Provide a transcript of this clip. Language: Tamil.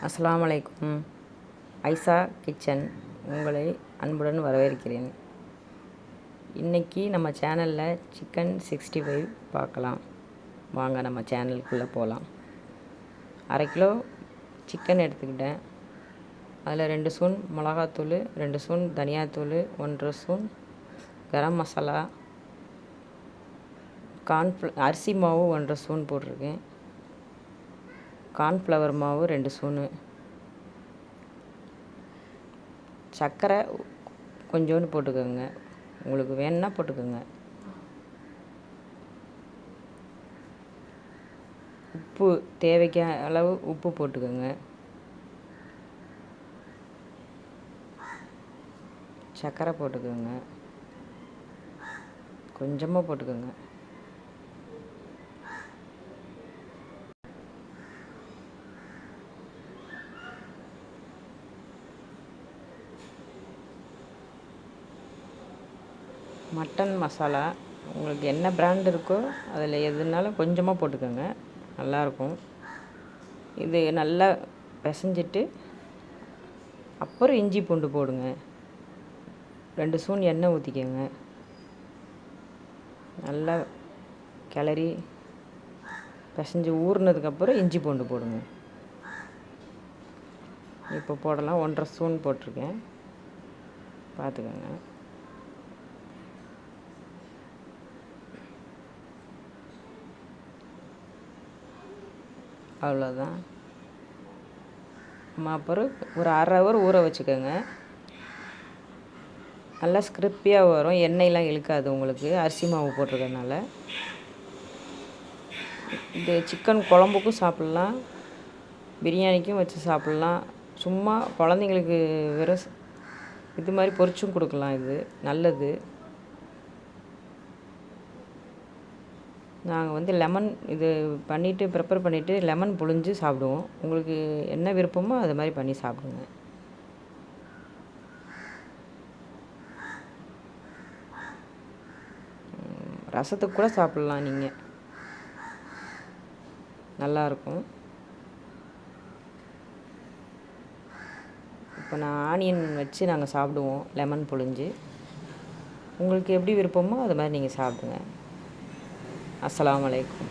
அஸ்ஸலாமு அலைக்கும். ஐசா கிச்சன் உங்களை அன்புடன் வரவேற்கிறேன். இன்றைக்கி நம்ம சேனலில் சிக்கன் 65 பார்க்கலாம். வாங்க நம்ம சேனலுக்குள்ளே போகலாம். 1/2 கிலோ சிக்கன் எடுத்துக்கிட்டேன். அதில் 2 ஸ்பூன் மிளகாத்தூள், 2 ஸ்பூன் தனியாத்தூள், 1/2 ஸ்பூன் கரம் மசாலா, அரிசி மாவு 1/2 ஸ்பூன் போட்டிருக்கேன். கார்ன்ஃப்ளவர் மாவு 2 ஸ்பூனு, சர்க்கரை கொஞ்சோண்டு போட்டுக்கோங்க, உங்களுக்கு வேணுன்னா போட்டுக்கோங்க. உப்பு தேவைக்கு அளவு உப்பு போட்டுக்கோங்க. சர்க்கரை போட்டுக்கோங்க, கொஞ்சமாக போட்டுக்கோங்க. மட்டன் மசாலா உங்களுக்கு என்ன பிராண்ட் இருக்கோ அதில் எதுனாலும் கொஞ்சமாக போட்டுக்கோங்க, நல்லாயிருக்கும். இது நல்லா பிசைஞ்சிட்டு அப்புறம் இஞ்சி பூண்டு போடுங்க. 2 ஸ்பூன் எண்ணெய் ஊற்றிக்கோங்க. நல்லா கிளறி பிசைஞ்சு ஊறினதுக்கப்புறம் இஞ்சி பூண்டு போடுங்க. இப்போ போடலாம். 1/2 ஸ்பூன் போட்டிருக்கேன், பார்த்துக்கோங்க. அவ்வளோதான். அப்புறம் ஒரு 1/2 ஹவர் ஊற வச்சுக்கோங்க. நல்லா ஸ்கிரிப்பியாக வரும், எண்ணெயெலாம் இழுக்காது உங்களுக்கு, அரிசி மாவு போட்டிருக்கறனால. இது சிக்கன் குழம்புக்கும் சாப்பிட்லாம், பிரியாணிக்கும் வச்சு சாப்பிட்லாம். சும்மா குழந்தைங்களுக்கு வெறும் இது மாதிரி பொரிச்சும் கொடுக்கலாம். இது நல்லது. நாங்கள் லெமன் இது பண்ணிவிட்டு ப்ரிப்பேர் பண்ணிவிட்டு லெமன் புழிஞ்சு சாப்பிடுவோம். உங்களுக்கு என்ன விருப்பமோ அது மாதிரி பண்ணி சாப்பிடுங்க. ரசத்துக்கு கூட சாப்பிட்லாம் நீங்கள், நல்லாயிருக்கும். இப்போ நான் ஆனியன் வச்சு நாங்கள் சாப்பிடுவோம், லெமன் புழிஞ்சு. உங்களுக்கு எப்படி விருப்பமோ அது மாதிரி நீங்கள் சாப்பிடுங்க. அஸ்ஸலாமு அலைக்கும்.